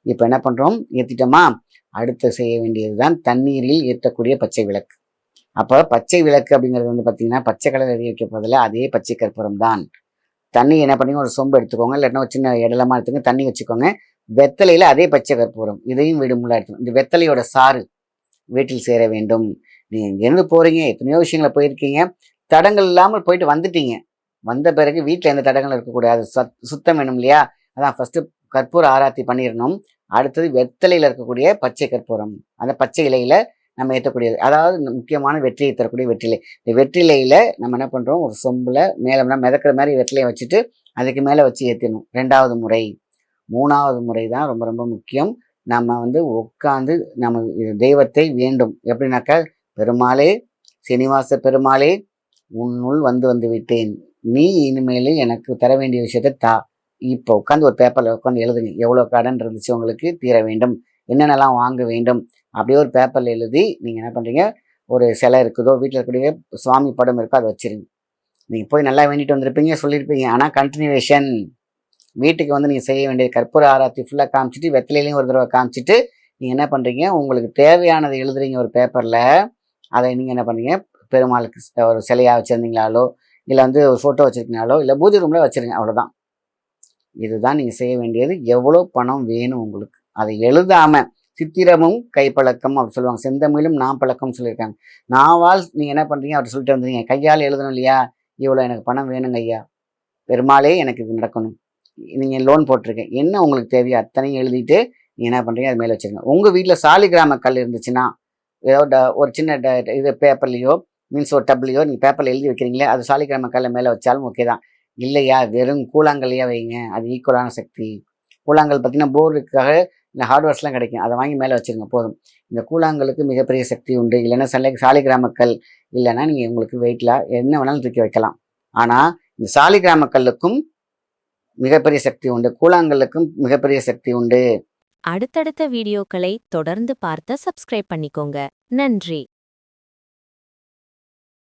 இப்போ என்ன பண்ணுறோம், ஏற்றிட்டோமா? அடுத்து செய்ய வேண்டியது தான் தண்ணீரில் ஏற்றக்கூடிய பச்சை விளக்கு. அப்போ பச்சை விளக்கு அப்படிங்கிறது வந்து பார்த்தீங்கன்னா, பச்சை கலர் எரிய வைக்க போதில்ல, அதே பச்சை கற்பூரம் தான். தண்ணி என்ன பண்ணீங்க, ஒரு சொம்பு எடுத்துக்கோங்க, இல்லாட்டினா ஒரு சின்ன இடலமா எடுத்துங்க, தண்ணி வச்சுக்கோங்க. வெத்தலையில் அதே பச்சை கற்பூரம், இதையும் வீடு முள்ளா எடுத்துக்கணும். இந்த வெத்தலையோட சாறு வீட்டில் சேர வேண்டும். நீங்க இங்கேருந்து போறீங்க, எத்தனையோ விஷயங்கள போயிருக்கீங்க, தடங்கள் இல்லாமல் போயிட்டு வந்துட்டீங்க. வந்த பிறகு வீட்டில் எந்த தடங்களும் இருக்கக்கூடாது. சுத்தம் வேணும் இல்லையா? அதான் ஃபர்ஸ்ட்டு கற்பூர ஆராத்தி பண்ணிடணும். அடுத்தது வெத்தலையில் இருக்கக்கூடிய பச்சை கற்பூரம், அந்த பச்சை இலையில நம்ம ஏற்றக்கூடியது, அதாவது முக்கியமான வெற்றியை தரக்கூடிய வெற்றிலை. இந்த வெற்றிலையில நம்ம என்ன பண்ணுறோம், ஒரு சொம்பில் மேலே மிதக்கிற மாதிரி வெற்றிலையை வச்சுட்டு அதுக்கு மேலே வச்சு ஏற்றிடணும். 2வது முறை. 3வது முறை தான் ரொம்ப ரொம்ப முக்கியம். நம்ம வந்து உட்காந்து நம்ம தெய்வத்தை வேண்டும். எப்படின்னாக்கா, பெருமாளே, சீனிவாச பெருமாளே, உன்னுள் வந்து விட்டேன். நீ இனிமேல் எனக்கு தர வேண்டிய விஷயத்தை தா. இப்போ உட்காந்து ஒரு பேப்பரில் உட்காந்து எழுதுங்க. எவ்வளோ கடன் இருந்துச்சு உங்களுக்கு, தீர வேண்டும், என்னென்னலாம் வாங்க வேண்டும், அப்படியே ஒரு பேப்பரில் எழுதி நீங்கள் என்ன பண்ணுறீங்க, ஒரு சிலை இருக்குதோ, வீட்டில் இருக்கக்கூடிய சுவாமி படம் இருக்கோ, அதை வச்சிருங்க. நீங்கள் போய் நல்லா வேண்டிட்டு வந்திருப்பீங்க, சொல்லியிருப்பீங்க. ஆனால் கண்டினியூவேஷன் வீட்டுக்கு வந்து நீங்கள் செய்ய வேண்டியது கற்பூர ஆராத்தி ஃபுல்லாக காமிச்சிட்டு, வெத்தலையிலையும் ஒரு தடவை காமிச்சிட்டு, நீங்கள் என்ன பண்ணுறீங்க, உங்களுக்கு தேவையானதை எழுதுறீங்க ஒரு பேப்பரில். அதை நீங்கள் என்ன பண்ணுறீங்க, பெருமாளுக்கு ஒரு சிலையாக வச்சுருந்தீங்களாலோ, இல்லை வந்து ஒரு ஃபோட்டோ வச்சுருக்கீங்களாலோ, இல்லை பூஜை ரூமில் வச்சுருங்க. அவ்வளோதான். இதுதான் நீங்கள் செய்ய வேண்டியது. எவ்வளோ பணம் வேணும் உங்களுக்கு, அதை எழுதாமல். சித்திரமும் கைப்பழக்கம் அப்படி சொல்லுவாங்க, செந்தமிழும் நான் பழக்கம்னு சொல்லியிருக்காங்க. நாவால் நீங்கள் என்ன பண்ணுறீங்க, அப்படி சொல்லிட்டு வந்துடுங்க. கையால் எழுதணும் இல்லையா, இவ்வளோ எனக்கு பணம் வேணுங்க ஐயா, பெருமாளே எனக்கு இது நடக்கணும், நீங்கள் லோன் போட்டிருக்கேன், என்ன உங்களுக்கு தேவையோ அத்தனையும் எழுதிட்டு நீங்கள் என்ன பண்ணுறீங்க, அது மேலே வச்சுருங்க. உங்கள் வீட்டில் சாலிகிராம கல் இருந்துச்சுன்னா, ஏதோ ஒரு சின்ன இது பேப்பர்லேயோ, மீன்ஸ் ஒரு டப்லையோ நீங்கள் பேப்பரில் எழுதி வைக்கிறீங்களே, அது சாலிகிராம கல்லை மேலே வச்சாலும் ஓகே தான். இல்லையா, வெறும் கூழாங்கல்லையா வைங்க, அது ஈக்குவலான சக்தி. கூழாங்கல் பார்த்தீங்கன்னா போர்டுக்காக இந்த ஹார்ட்வேர்ஸ்லாம் கிடைக்கும், அதை வாங்கி மேலே வச்சுருங்க போதும். இந்த கூழாங்கலுக்கு மிகப்பெரிய சக்தி உண்டு. இல்லைன்னா சாலிகிராம கல் இல்லைன்னா நீங்கள் உங்களுக்கு வெயிட்டில் என்ன வேணாலும் தூக்கி வைக்கலாம். ஆனால் இந்த சாலிகிராம கல்லுக்கும் மிகப்பெரிய சக்தி உண்டு, கூழாங்கல்லுக்கும் மிகப்பெரிய சக்தி உண்டு. அடுத்தடுத்த வீடியோக்களை தொடர்ந்து பார்த்து சப்ஸ்கிரைப் பண்ணிக்கோங்க. நன்றி.